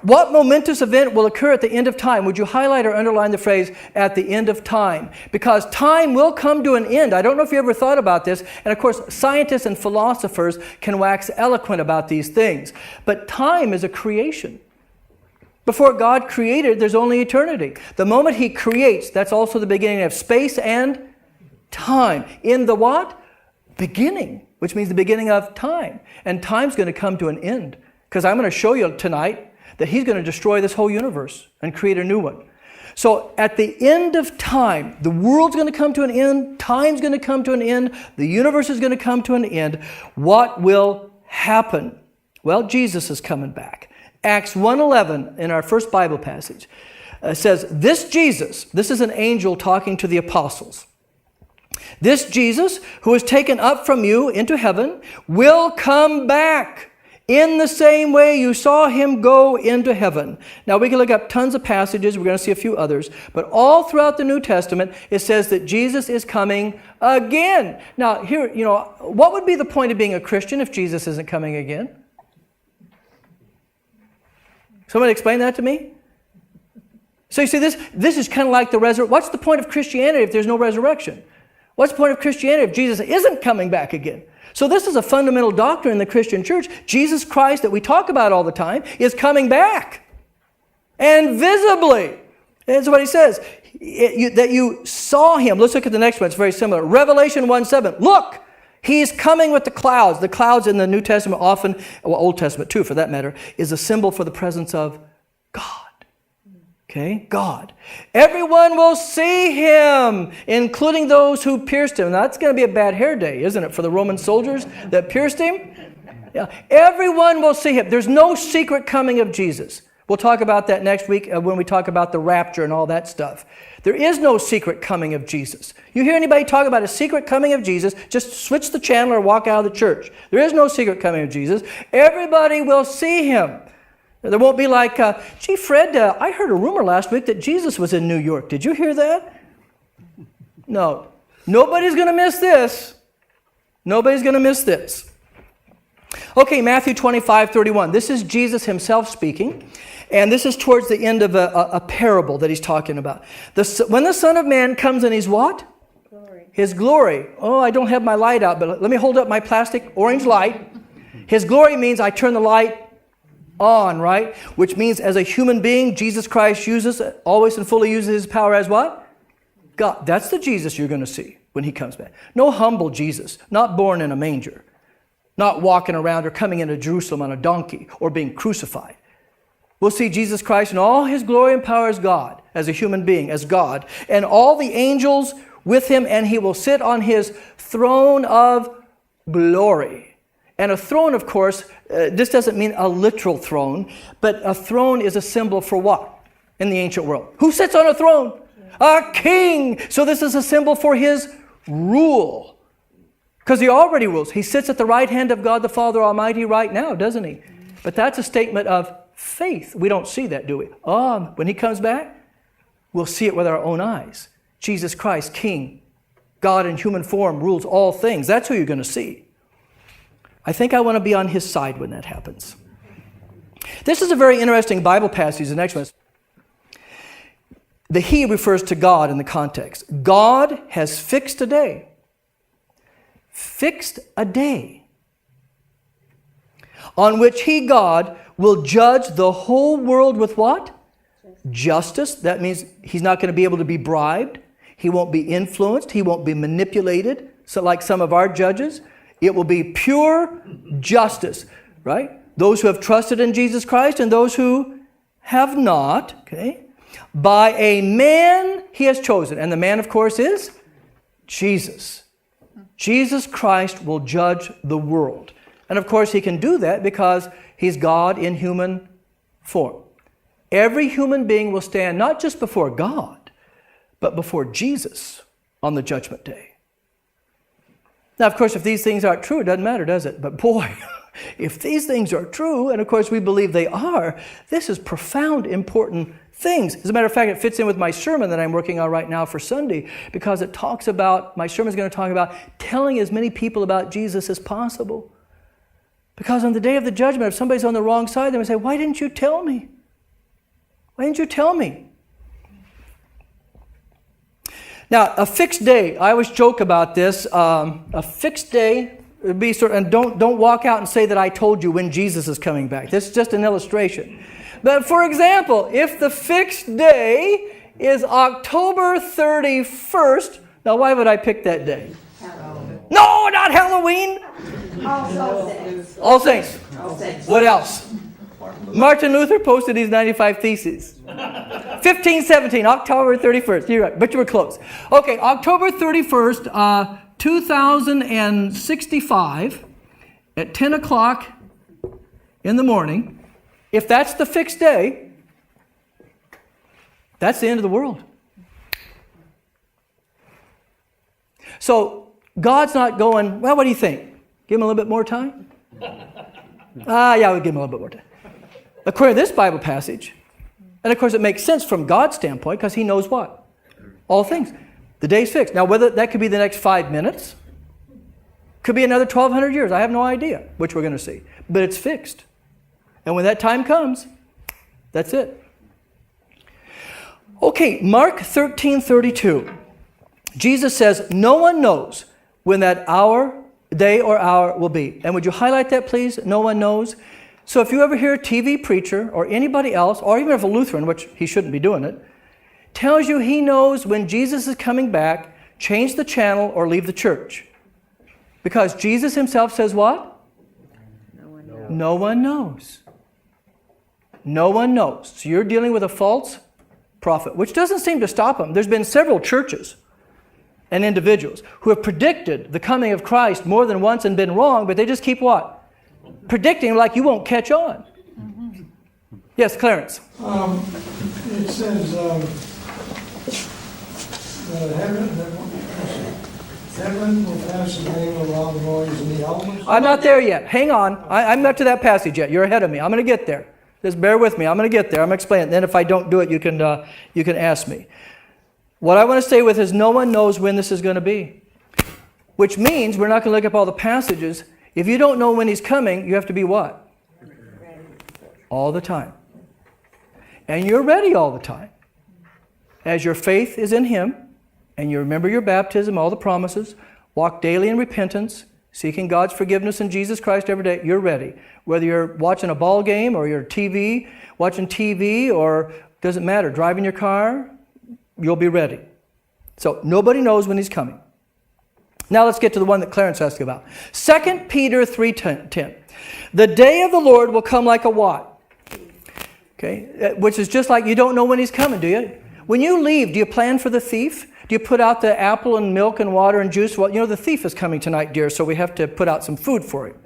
What momentous event will occur at the end of time? Would you highlight or underline the phrase, at the end of time? Because time will come to an end. I don't know if you ever thought about this. And of course, scientists and philosophers can wax eloquent about these things. But time is a creation. Before God created, there's only eternity. The moment He creates, that's also the beginning of space and time. In the what? Beginning, which means the beginning of time. And time's going to come to an end. Because I'm going to show you tonight that He's going to destroy this whole universe and create a new one. So at the end of time, the world's going to come to an end, time's going to come to an end, the universe is going to come to an end. What will happen? Well, Jesus is coming back. Acts 1:11 in our first Bible passage says, this Jesus, this is an angel talking to the apostles. This Jesus, who is taken up from you into heaven, will come back in the same way you saw Him go into heaven. Now we can look up tons of passages. We're going to see a few others. But all throughout the New Testament, it says that Jesus is coming again. Now here, what would be the point of being a Christian if Jesus isn't coming again? Somebody explain that to me? So you see, this is kind of like the resurrection. What's the point of Christianity if there's no resurrection? What's the point of Christianity if Jesus isn't coming back again? So this is a fundamental doctrine in the Christian church. Jesus Christ, that we talk about all the time, is coming back. And visibly. That's what He says. That you saw Him. Let's look at the next one. It's very similar. Revelation 1:7. Look! He's coming with the clouds. The clouds in the New Testament often, well, Old Testament too for that matter, is a symbol for the presence of God. Okay? God. Everyone will see Him, including those who pierced Him. Now, that's going to be a bad hair day, isn't it, for the Roman soldiers that pierced Him? Yeah. Everyone will see Him. There's no secret coming of Jesus. We'll talk about that next week when we talk about the rapture and all that stuff. There is no secret coming of Jesus. You hear anybody talk about a secret coming of Jesus, just switch the channel or walk out of the church. There is no secret coming of Jesus. Everybody will see Him. There won't be like, gee, Fred, I heard a rumor last week that Jesus was in New York. Did you hear that? No. Nobody's going to miss this. Nobody's going to miss this. Okay, Matthew 25:31. This is Jesus Himself speaking. And this is towards the end of a parable that He's talking about. When the Son of Man comes in His what? Glory. His glory. Oh, I don't have my light out, but let me hold up my plastic orange light. His glory means I turn the light on, right? Which means as a human being, Jesus Christ always and fully uses His power as what? God. That's the Jesus you're going to see when He comes back. No humble Jesus, not born in a manger, not walking around or coming into Jerusalem on a donkey or being crucified. We'll see Jesus Christ in all His glory and power as God, as a human being, as God, and all the angels with Him, and He will sit on His throne of glory. And a throne, of course, this doesn't mean a literal throne, but a throne is a symbol for what in the ancient world? Who sits on a throne? A king. So this is a symbol for His rule. Because He already rules. He sits at the right hand of God the Father Almighty right now, doesn't He? But that's a statement of faith. We don't see that, do we? When He comes back, we'll see it with our own eyes. Jesus Christ, King, God in human form, rules all things. That's who you're going to see. I think I want to be on His side when that happens. This is a very interesting Bible passage, the next one. The He refers to God in the context. God has fixed a day. Fixed a day on which He, God, will judge the whole world with what? Justice. That means He's not going to be able to be bribed. He won't be influenced. He won't be manipulated. So like some of our judges, it will be pure justice, right? Those who have trusted in Jesus Christ and those who have not, okay? By a man He has chosen. And the man, of course, is Jesus. Jesus Christ will judge the world. And of course, He can do that because He's God in human form. Every human being will stand not just before God, but before Jesus on the judgment day. Now, of course, if these things aren't true, it doesn't matter, does it? But boy, if these things are true, and of course we believe they are, this is profound, important things. As a matter of fact, it fits in with my sermon that I'm working on right now for Sunday, because it talks about, my sermon is going to talk about telling as many people about Jesus as possible. Because on the day of the judgment, if somebody's on the wrong side, they may say, why didn't you tell me? Why didn't you tell me? Now, a fixed day. I always joke about this. A fixed day would be and don't walk out and say that I told you when Jesus is coming back. This is just an illustration. But for example, if the fixed day is October 31st, now why would I pick that day? Halloween. No, not Halloween. All Saints. What else? Martin Luther posted his 95 Theses. 1517, October 31st. You're right, but you were close. Okay, October 31st, 2065 at 10 o'clock in the morning. If that's the fixed day, that's the end of the world. So God's not going, well, what do you think? Give him a little bit more time? Yeah, we'll give him a little bit more time. According to this Bible passage, and of course it makes sense from God's standpoint because he knows what? All things. The day's fixed. Now whether that could be the next 5 minutes, could be another 1,200 years. I have no idea, which we're going to see. But it's fixed. And when that time comes, that's it. Okay, Mark 13:32. Jesus says, no one knows when that day or hour will be. And would you highlight that, please? No one knows. So if you ever hear a TV preacher or anybody else, or even if a Lutheran, which he shouldn't be doing it, tells you he knows when Jesus is coming back, change the channel or leave the church. Because Jesus himself says what? No one knows. No one knows. No one knows. So you're dealing with a false prophet, which doesn't seem to stop him. There's been several churches and individuals who have predicted the coming of Christ more than once and been wrong, but they just keep what? Predicting like you won't catch on. Mm-hmm. Yes, Clarence. It says heaven will pass away with a loud noise and the elements. I'm not there yet. Hang on. I'm not to that passage yet. You're ahead of me. I'm going to get there. Just bear with me. I'm going to get there. I'm going to explain it. Then if I don't do it, you can ask me. What I want to stay with is no one knows when this is going to be. Which means we're not going to look up all the passages. If you don't know when he's coming, you have to be what? All the time. And you're ready all the time. As your faith is in him, and you remember your baptism, all the promises, walk daily in repentance, seeking God's forgiveness in Jesus Christ every day, you're ready. Whether you're watching a ball game or you're watching TV, or doesn't matter, driving your car, you'll be ready. So nobody knows when he's coming. Now let's get to the one that Clarence asked about. 2 Peter 3:10. The day of the Lord will come like a what? Okay, which is just like you don't know when he's coming, do you? When you leave, do you plan for the thief? Do you put out the apple and milk and water and juice? Well, you know the thief is coming tonight, dear, so we have to put out some food for him.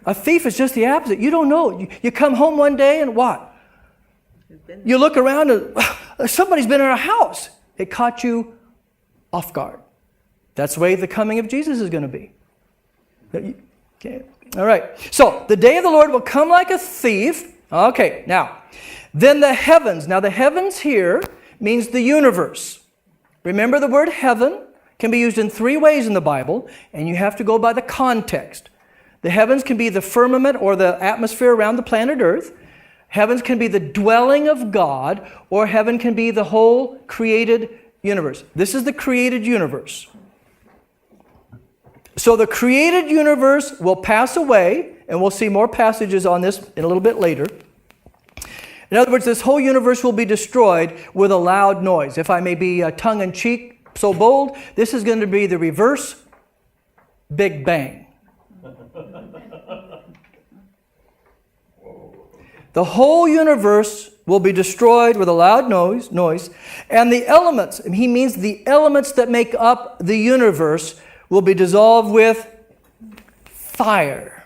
A thief is just the opposite. You don't know. You come home one day and what? You look around and somebody's been in our house. It caught you off guard. That's the way the coming of Jesus is going to be. Okay. All right. So, the day of the Lord will come like a thief. Okay, now, then the heavens. Now, the heavens here means the universe. Remember, the word heaven can be used in 3 ways in the Bible, and you have to go by the context. The heavens can be the firmament or the atmosphere around the planet Earth. Heavens can be the dwelling of God, or heaven can be the whole created universe. This is the created universe. So the created universe will pass away, and we'll see more passages on this in a little bit later. In other words, this whole universe will be destroyed with a loud noise. If I may be tongue-in-cheek, so bold, this is going to be the reverse Big Bang. The whole universe will be destroyed with a loud noise, and the elements, he means the elements that make up the universe, will be dissolved with fire.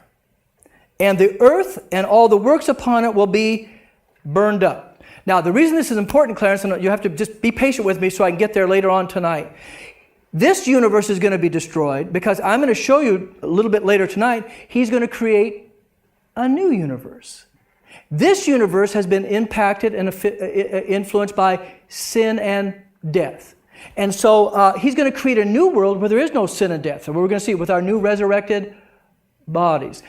And the earth and all the works upon it will be burned up. Now, the reason this is important, Clarence, and you have to just be patient with me so I can get there later on tonight. This universe is going to be destroyed because I'm going to show you a little bit later tonight, he's going to create a new universe. This universe has been impacted and influenced by sin and death. And so he's going to create a new world where there is no sin and death. And we're going to see it with our new resurrected bodies.